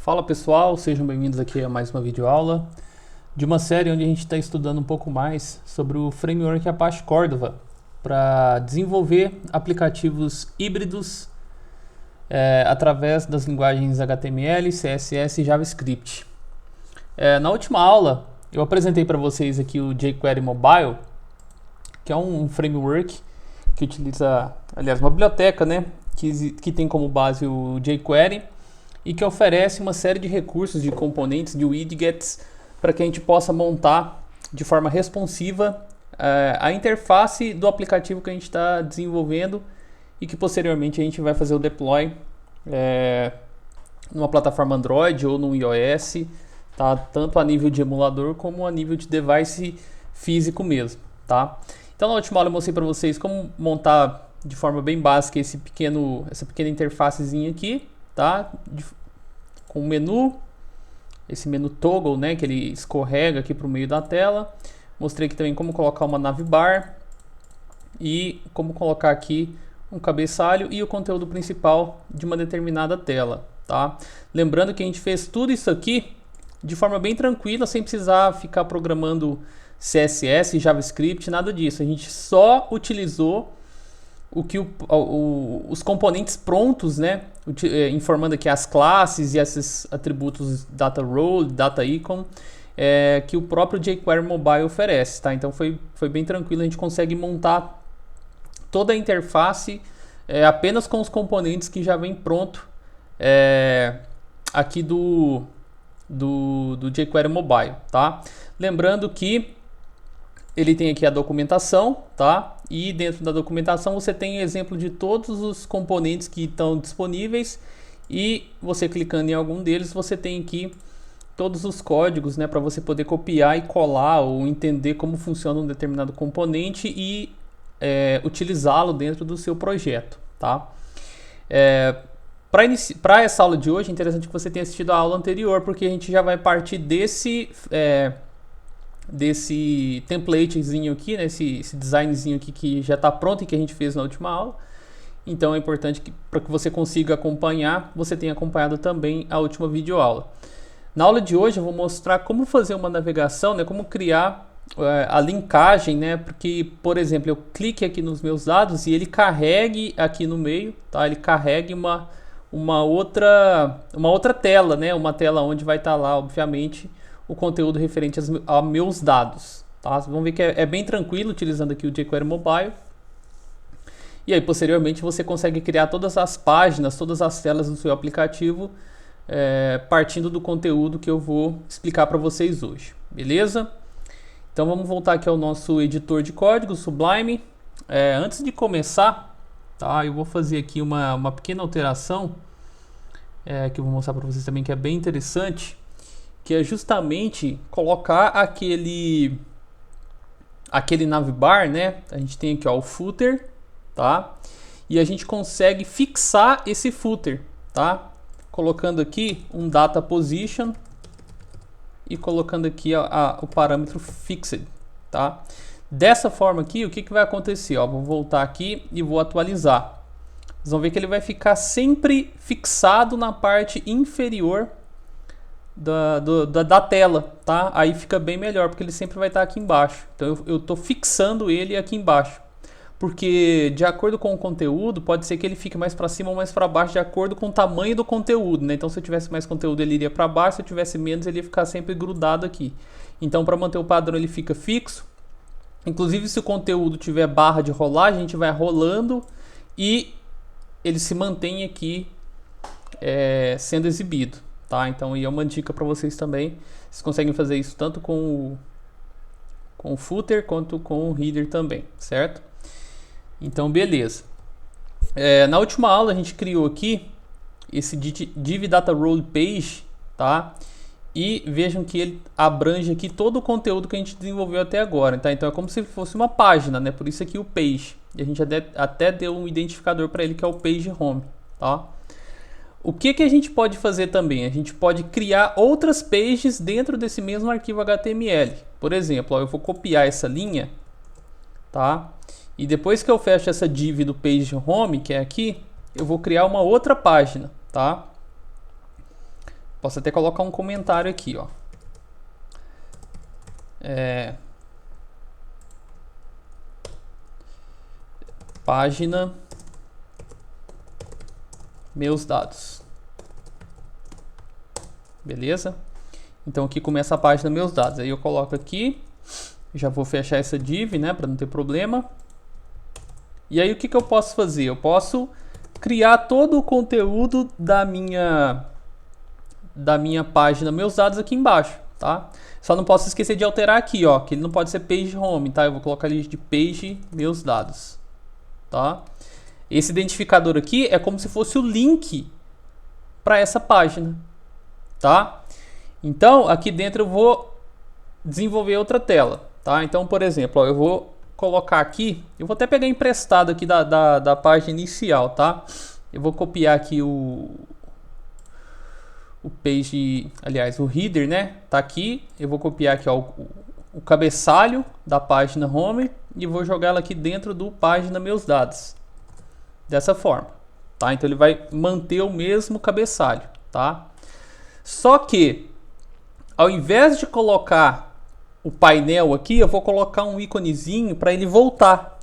Fala pessoal, sejam bem-vindos aqui a mais uma videoaula de uma série onde a gente está estudando um pouco mais sobre o framework Apache Cordova para desenvolver aplicativos híbridos através das linguagens HTML, CSS e JavaScript. Na última aula eu apresentei para vocês aqui o jQuery Mobile, que é um framework que utiliza, aliás, uma biblioteca, né, que tem como base o jQuery e que oferece uma série de recursos, de componentes, de widgets, para que a gente possa montar de forma responsiva a interface do aplicativo que a gente está desenvolvendo e que posteriormente a gente vai fazer o deploy numa plataforma Android ou no iOS, tá? Tanto a nível de emulador como a nível de device físico mesmo, tá? Então na última aula eu mostrei para vocês como montar de forma bem básica essa pequena interfacezinha aqui, tá? Com o menu, esse menu toggle, né, que ele escorrega aqui para o meio da tela. Mostrei aqui também como colocar uma navbar e como colocar aqui um cabeçalho e o conteúdo principal de uma determinada tela, tá? Lembrando que a gente fez tudo isso aqui de forma bem tranquila, sem precisar ficar programando CSS, JavaScript, nada disso. A gente só utilizou os componentes prontos, né, informando aqui as classes e esses atributos data role, data icon, que o próprio jQuery Mobile oferece, tá? Então foi bem tranquilo, a gente consegue montar toda a interface apenas com os componentes que já vem pronto aqui do jQuery Mobile, tá? Lembrando que ele tem aqui a documentação, tá? E dentro da documentação você tem exemplo de todos os componentes que estão disponíveis e você clicando em algum deles você tem aqui todos os códigos, né, para você poder copiar e colar ou entender como funciona um determinado componente e utilizá-lo dentro do seu projeto, tá? Para essa aula de hoje é interessante que você tenha assistido a aula anterior, porque a gente já vai partir desse templatezinho aqui, né, esse designzinho aqui que já está pronto e que a gente fez na última aula. Então é importante que para que você consiga acompanhar, você tenha acompanhado também a última videoaula. Na aula de hoje eu vou mostrar como fazer uma navegação, né, como criar a linkagem, né, porque, por exemplo, eu clique aqui nos meus dados e ele carregue aqui no meio, tá? Ele carregue uma outra tela, né, uma tela onde vai estar lá, obviamente, o conteúdo referente a meus dados, tá? Vocês vão ver que é bem tranquilo utilizando aqui o jQuery Mobile. E aí posteriormente você consegue criar todas as páginas, todas as telas do seu aplicativo partindo do conteúdo que eu vou explicar para vocês hoje, beleza? Então vamos voltar aqui ao nosso editor de código, Sublime. Antes de começar, tá? Eu vou fazer aqui uma pequena alteração que eu vou mostrar para vocês também, que é bem interessante, que é justamente colocar aquele navbar, né? A gente tem aqui, ó, o footer, tá? E a gente consegue fixar esse footer, tá? Colocando aqui um data position e colocando aqui o parâmetro fixed, tá? Dessa forma aqui, o que vai acontecer? Ó, vou voltar aqui e vou atualizar. Vocês vão ver que ele vai ficar sempre fixado na parte inferior da tela, tá? Aí fica bem melhor, porque ele sempre vai estar aqui embaixo. Então eu estou fixando ele aqui embaixo, porque de acordo com o conteúdo pode ser que ele fique mais para cima ou mais para baixo de acordo com o tamanho do conteúdo, né? Então se eu tivesse mais conteúdo ele iria para baixo, se eu tivesse menos ele ia ficar sempre grudado aqui. Então para manter o padrão ele fica fixo. Inclusive se o conteúdo tiver barra de rolagem, a gente vai rolando e ele se mantém aqui sendo exibido. Tá? Então aí é uma dica para vocês também. Vocês conseguem fazer isso tanto com o footer quanto com o header também, certo? Então beleza. Na última aula a gente criou aqui esse div data role page, tá? E vejam que ele abrange aqui todo o conteúdo que a gente desenvolveu até agora, tá? Então é como se fosse uma página, né? Por isso aqui o page. E a gente até deu um identificador para ele que é o page home, tá? O que a gente pode fazer também? A gente pode criar outras pages dentro desse mesmo arquivo HTML. Por exemplo, ó, eu vou copiar essa linha, tá? E depois que eu fecho essa div do page home, que é aqui, eu vou criar uma outra página, tá? Posso até colocar um comentário aqui, ó. Página meus dados. Beleza? Então aqui começa a página meus dados. Aí eu coloco aqui, já vou fechar essa div, né, para não ter problema. E aí o que eu posso fazer? Eu posso criar todo o conteúdo da minha página meus dados aqui embaixo, tá? Só não posso esquecer de alterar aqui, ó, que ele não pode ser page home, tá? Eu vou colocar ali de page meus dados, tá? Esse identificador aqui é como se fosse o link para essa página, tá? Então, aqui dentro eu vou desenvolver outra tela, tá? Então, por exemplo, ó, eu vou colocar aqui, eu vou até pegar emprestado aqui da página inicial, tá? Eu vou copiar aqui o page, aliás, o header, né? Tá aqui, eu vou copiar aqui, ó, o cabeçalho da página home e vou jogar ela aqui dentro do página meus dados. Dessa forma, tá? Então ele vai manter o mesmo cabeçalho, tá? Só que ao invés de colocar o painel aqui, eu vou colocar um íconezinho para ele voltar,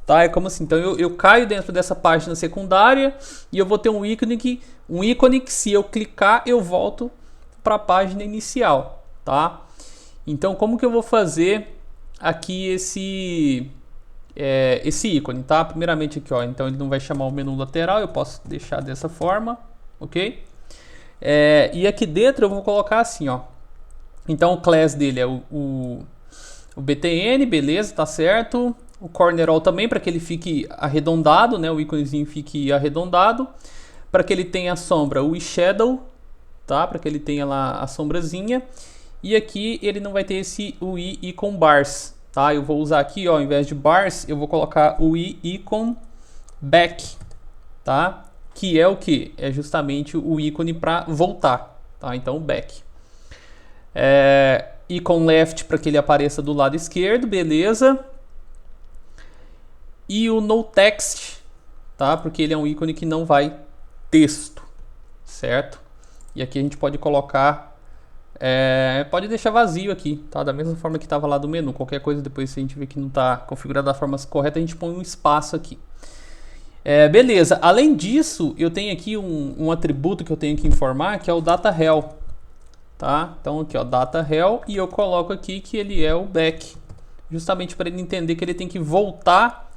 tá? É como assim, então eu caio dentro dessa página secundária e eu vou ter um ícone que se eu clicar eu volto para a página inicial, tá? Então como que eu vou fazer aqui esse ícone, tá? Primeiramente aqui, ó, então ele não vai chamar o menu lateral, eu posso deixar dessa forma, ok? E aqui dentro eu vou colocar assim, ó. Então o class dele é o btn, beleza, tá certo. O corner all também, para que ele fique arredondado, né? O íconezinho fique arredondado. Para que ele tenha a sombra, o shadow, tá? Para que ele tenha lá a sombrazinha. E aqui ele não vai ter esse UI icon bars, tá? Eu vou usar aqui, ó, ao invés de bars, eu vou colocar o UI icon back, tá? Que é o que? É justamente o ícone para voltar, tá? Então back. Icon left para que ele apareça do lado esquerdo, beleza? E o no text, tá? Porque ele é um ícone que não vai texto, certo? E aqui a gente pode colocar, pode deixar vazio aqui, tá? Da mesma forma que estava lá do menu. Qualquer coisa depois, se a gente ver que não está configurado da forma correta, a gente põe um espaço aqui. Beleza. Além disso, eu tenho aqui um atributo que eu tenho que informar, que é o data_rel. Tá? Então aqui, ó, data_rel, e eu coloco aqui que ele é o back, justamente para ele entender que ele tem que voltar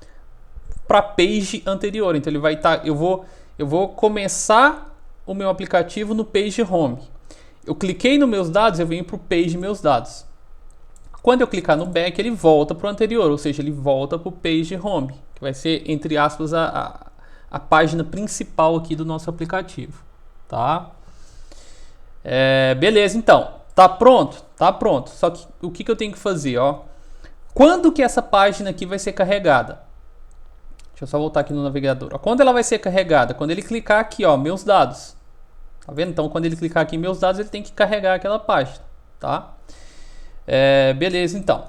para a page anterior. Então ele vai estar, eu vou começar o meu aplicativo no page home. Eu cliquei nos meus dados, eu venho para o page meus dados. Quando eu clicar no back, ele volta para o anterior, ou seja, ele volta para o page home, que vai ser, entre aspas, a página principal aqui do nosso aplicativo, tá? Beleza, então, tá pronto? Tá pronto. Só que o que eu tenho que fazer, ó? Quando que essa página aqui vai ser carregada? Deixa eu só voltar aqui no navegador. Ó, quando ela vai ser carregada? Quando ele clicar aqui, ó, meus dados. Tá vendo? Então, quando ele clicar aqui em meus dados, ele tem que carregar aquela página, tá? Beleza, então.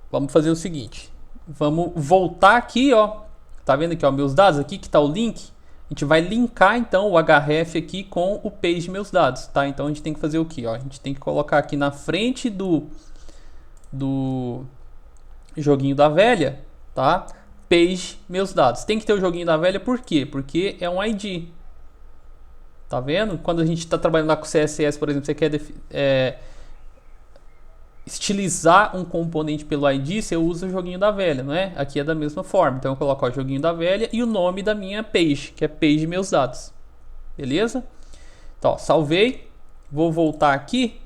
Vamos fazer o seguinte. Vamos voltar aqui, ó. Tá vendo aqui, ó, meus dados aqui, que tá o link? A gente vai linkar então o href aqui com o page meus dados, tá? Então a gente tem que fazer o que? A gente tem que colocar aqui na frente do joguinho da velha, tá? Page meus dados. Tem que ter o joguinho da velha, por quê? Porque é um ID. Tá vendo? Quando a gente está trabalhando lá com CSS, por exemplo, você quer estilizar um componente pelo ID, você usa o joguinho da velha, não é? Aqui é da mesma forma. Então eu coloco o joguinho da velha e o nome da minha page, que é page meus dados. Beleza? Então, ó, salvei. Vou voltar aqui,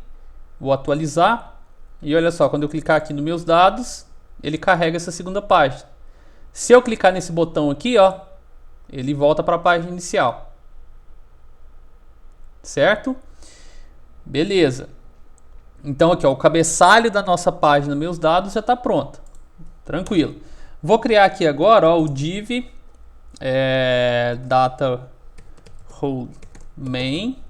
vou atualizar. E olha só, quando eu clicar aqui nos meus dados, ele carrega essa segunda página. Se eu clicar nesse botão aqui, ó, ele volta para a página inicial. Certo? Beleza. Então aqui, ó, o cabeçalho da nossa página meus dados já está pronto. Tranquilo. Vou criar aqui agora, ó, o div data role main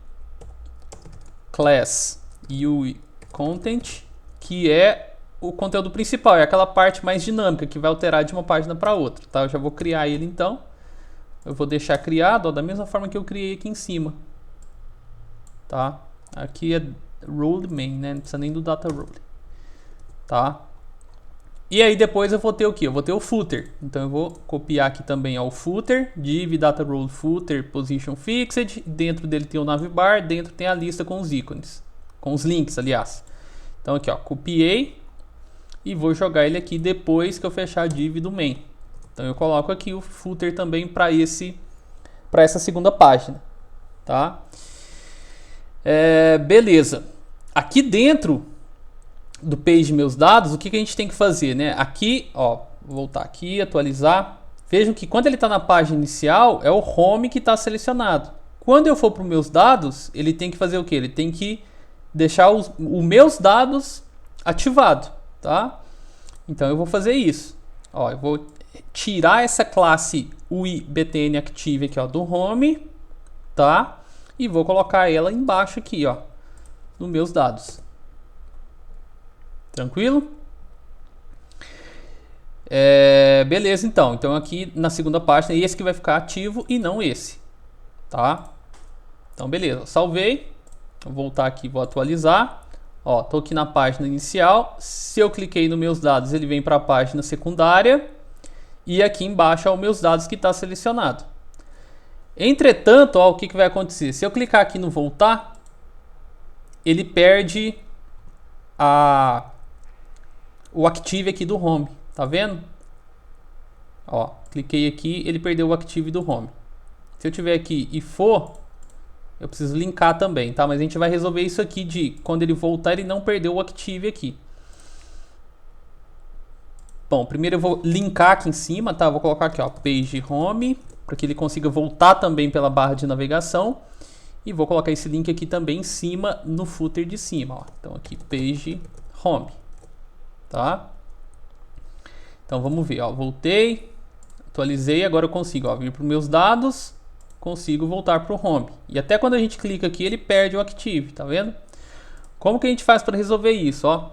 class UI content, que é o conteúdo principal, é aquela parte mais dinâmica que vai alterar de uma página para outra, tá? Eu já vou criar ele então. Eu vou deixar criado, ó, da mesma forma que eu criei aqui em cima, tá? Aqui é role main, né? Não precisa nem do data role, tá? E aí depois eu vou ter o que? Eu vou ter o footer. Então eu vou copiar aqui também ó, o footer, div data role footer position fixed. Dentro dele tem o navbar, dentro tem a lista com os ícones, com os links, aliás. Então aqui ó, copiei e vou jogar ele aqui depois que eu fechar a div do main. Então eu coloco aqui o footer também para essa segunda página, tá? Beleza. Aqui dentro do page meus dados, o que a gente tem que fazer, né? Aqui, ó, vou voltar aqui, atualizar. Vejam que quando ele está na página inicial, é o home que está selecionado. Quando eu for para os meus dados, ele tem que fazer o quê? Ele tem que deixar os meus dados ativado, tá? Então eu vou fazer isso. Ó, eu vou tirar essa classe UIBTNActive aqui, ó, do home, tá? E vou colocar ela embaixo aqui, ó, nos meus dados. Tranquilo? Beleza, então. Então aqui na segunda página, esse que vai ficar ativo e não esse, tá? Então beleza, salvei. Vou voltar aqui, vou atualizar. Ó, tô aqui na página inicial. Se eu cliquei nos meus dados, ele vem para a página secundária. E aqui embaixo, ó, os meus dados que está selecionado. Entretanto, ó, o que vai acontecer? Se eu clicar aqui no voltar, ele perde o active aqui do home, tá vendo? Ó, cliquei aqui, ele perdeu o active do home. Se eu tiver aqui e for, eu preciso linkar também, tá? Mas a gente vai resolver isso aqui de quando ele voltar, ele não perdeu o active aqui. Bom, primeiro eu vou linkar aqui em cima, tá? Vou colocar aqui, ó, page home, para que ele consiga voltar também pela barra de navegação. E vou colocar esse link aqui também em cima, no footer de cima, ó. Então aqui, page home, tá? Então vamos ver, ó, voltei, atualizei, agora eu consigo, ó, vir para os meus dados, consigo voltar para o home. E até quando a gente clica aqui, ele perde o active, tá vendo? Como que a gente faz para resolver isso, ó?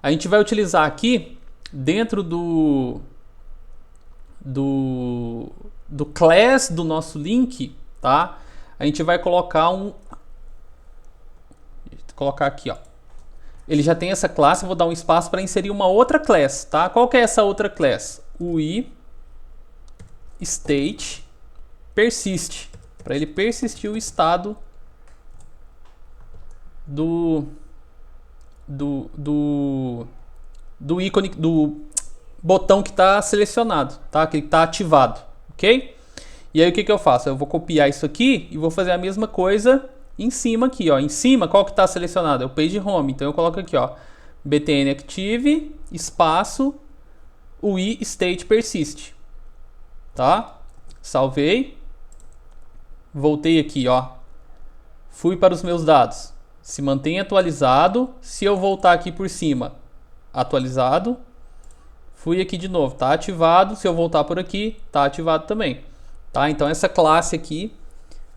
A gente vai utilizar aqui, dentro do class do nosso link, tá? A gente vai colocar colocar aqui, ó. Ele já tem essa classe, eu vou dar um espaço para inserir uma outra class, tá? Qual que é essa outra class? UI state persist, para ele persistir o estado do ícone, do botão que está selecionado, tá? Que está ativado, ok? E aí o que eu faço? Eu vou copiar isso aqui e vou fazer a mesma coisa em cima aqui, ó. Em cima, qual que está selecionado? É o page home. Então eu coloco aqui, ó, btnactive espaço UI state persist, tá? Salvei. Voltei aqui, ó. Fui para os meus dados. Se mantém atualizado. Se eu voltar aqui por cima, atualizado. Fui aqui de novo, tá ativado. Se eu voltar por aqui, tá ativado também, tá? Então essa classe aqui,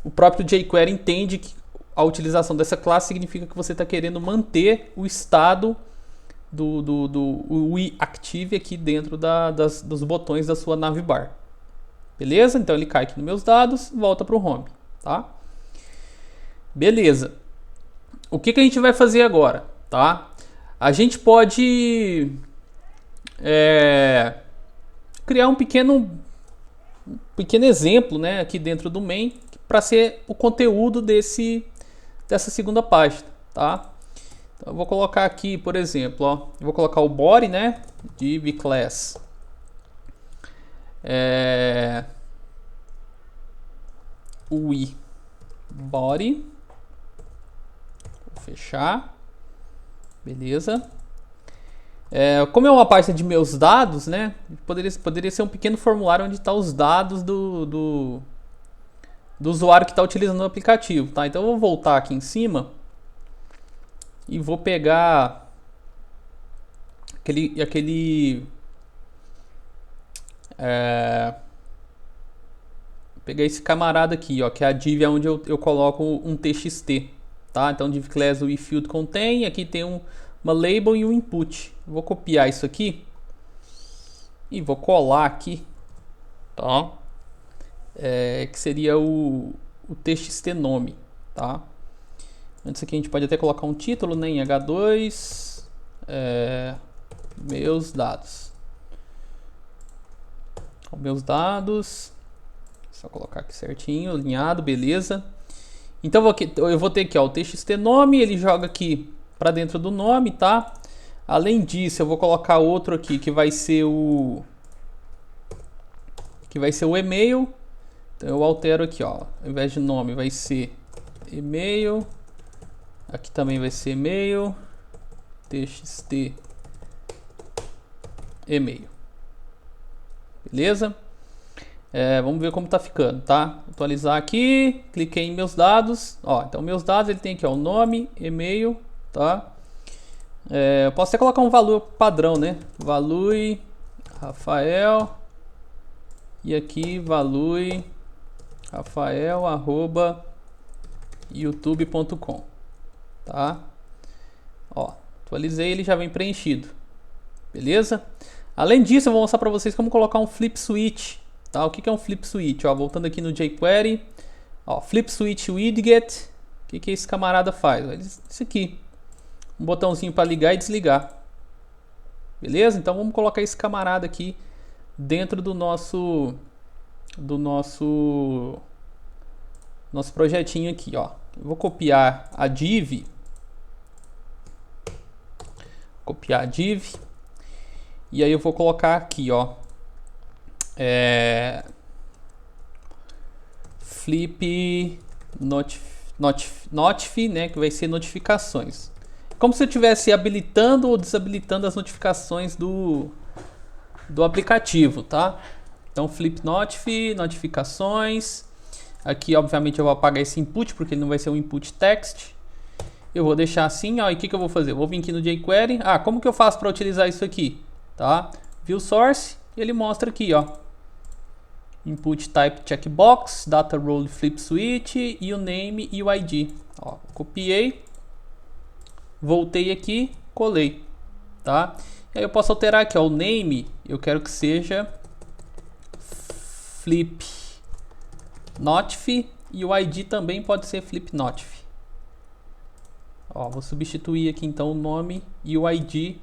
o próprio jQuery entende que a utilização dessa classe significa que você está querendo manter o estado do UI active aqui dentro dos botões da sua navbar. Beleza? Então ele cai aqui nos meus dados, volta para o home, tá? Beleza. O que a gente vai fazer agora, tá? A gente pode criar um pequeno exemplo, né, aqui dentro do main para ser o conteúdo dessa segunda página, tá? Então eu vou colocar aqui, por exemplo, ó, eu vou colocar o body, né, div class UI body, vou fechar, beleza. Como é uma página de meus dados, né, poderia ser um pequeno formulário onde estão os dados do usuário que está utilizando o aplicativo, tá? Então eu vou voltar aqui em cima e vou pegar pegar esse camarada aqui, ó, que é a div onde eu coloco um txt, tá? Então div class o field contém, aqui tem uma label e um input. Vou copiar isso aqui e vou colar aqui, tá? Que seria o txt nome, tá? Antes aqui a gente pode até colocar um título, né, em H2, meus dados. Meus dados, só colocar aqui certinho, alinhado, beleza. Então eu vou ter aqui, ó, o txt nome, ele joga aqui para dentro do nome, tá? Além disso, eu vou colocar outro aqui que vai ser o e-mail. Então eu altero aqui, ó, ao invés de nome vai ser e-mail. Aqui também vai ser e-mail, txt e-mail. Beleza? Vamos ver como tá ficando, tá? Atualizar aqui, cliquei em meus dados, ó, então meus dados ele tem aqui, ó, o nome, e-mail, tá? Eu posso até colocar um valor padrão, né? Value Rafael e aqui value Rafael @youtube.com, tá? Ó, atualizei, ele já vem preenchido, beleza? Além disso, eu vou mostrar para vocês como colocar um flip switch, tá? O que é um flip switch? Ó, voltando aqui no jQuery, ó, flip switch widget, o que esse camarada faz? Isso aqui, um botãozinho para ligar e desligar, beleza? Então vamos colocar esse camarada aqui dentro do nosso projetinho aqui, ó. Eu vou copiar a div, e aí eu vou colocar aqui, ó, flip notif, né, que vai ser notificações. Como se eu estivesse habilitando ou desabilitando as notificações do aplicativo, tá? Então flip notificações. Aqui obviamente eu vou apagar esse input porque ele não vai ser um input text. Eu vou deixar assim, ó, e o que eu vou fazer? Eu vou vir aqui no jQuery. Como que eu faço para utilizar isso aqui? Tá? View source, e ele mostra aqui, ó, input type checkbox, data role flip switch e o name e o ID. Ó, copiei, voltei aqui, colei, tá? E aí eu posso alterar aqui, ó, o name, eu quero que seja flip notif e o ID também pode ser flip notif. Ó, vou substituir aqui então o nome e o ID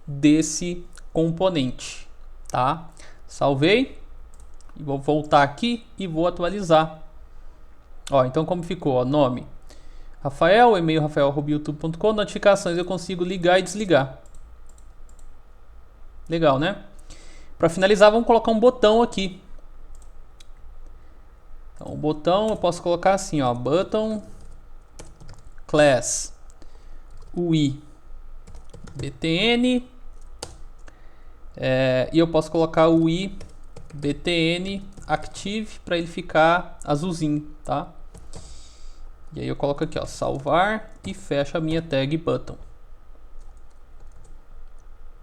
desse componente, tá? Salvei e vou voltar aqui e vou atualizar. Ó, então como ficou, ó, nome Rafael, e-mail rafael@youtube.com, notificações eu consigo ligar e desligar. Legal, né? Para finalizar, vamos colocar um botão aqui. Então, o botão eu posso colocar assim, ó, button class UI btn, e eu posso colocar o UI btn active para ele ficar azulzinho, tá? E aí eu coloco aqui, ó, salvar e fecho a minha tag button.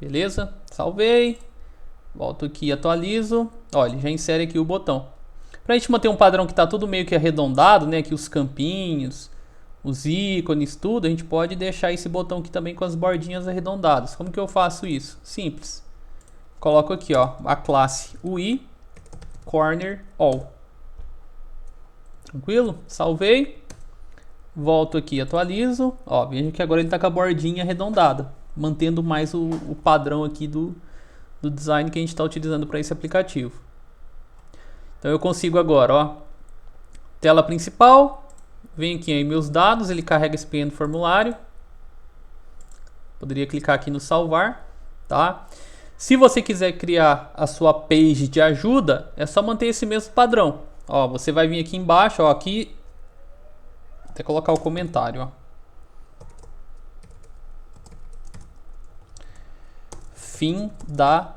Beleza? Salvei. Volto aqui e atualizo. Ó, ele já insere aqui o botão. Pra gente manter um padrão que tá tudo meio que arredondado, né? Aqui os campinhos, os ícones, tudo, a gente pode deixar esse botão aqui também com as bordinhas arredondadas. Como que eu faço isso? Simples. Coloco aqui, ó, a classe UI corner all. Tranquilo? Salvei. Volto aqui e atualizo. Ó, veja que agora ele tá com a bordinha arredondada, mantendo mais o padrão aqui do design que a gente está utilizando para esse aplicativo. Então eu consigo agora, ó, tela principal, venho aqui em meus dados, ele carrega esse pequeno formulário. Poderia clicar aqui no salvar, tá? Se você quiser criar a sua page de ajuda, é só manter esse mesmo padrão. Ó, você vai vir aqui embaixo, ó, aqui, até colocar o comentário, ó. Fim da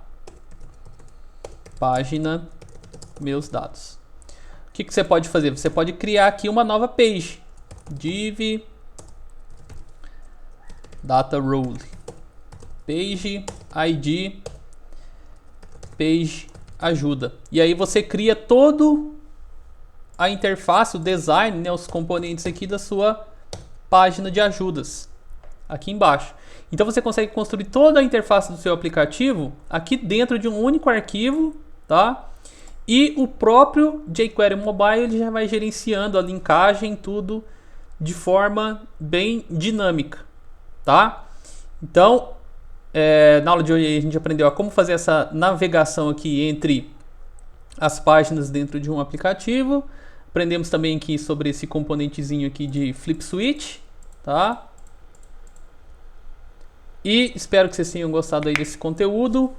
página meus dados. O que você pode fazer? Você pode criar aqui uma nova page. Div data role page ID page ajuda. E aí você cria todo a interface, o design, né, os componentes aqui da sua página de ajudas aqui embaixo. Então você consegue construir toda a interface do seu aplicativo aqui dentro de um único arquivo, tá? E o próprio jQuery Mobile ele já vai gerenciando a linkagem, tudo de forma bem dinâmica, tá? Então, na aula de hoje a gente aprendeu a como fazer essa navegação aqui entre as páginas dentro de um aplicativo. Aprendemos também aqui sobre esse componentezinho aqui de flip switch, tá? E espero que vocês tenham gostado aí desse conteúdo.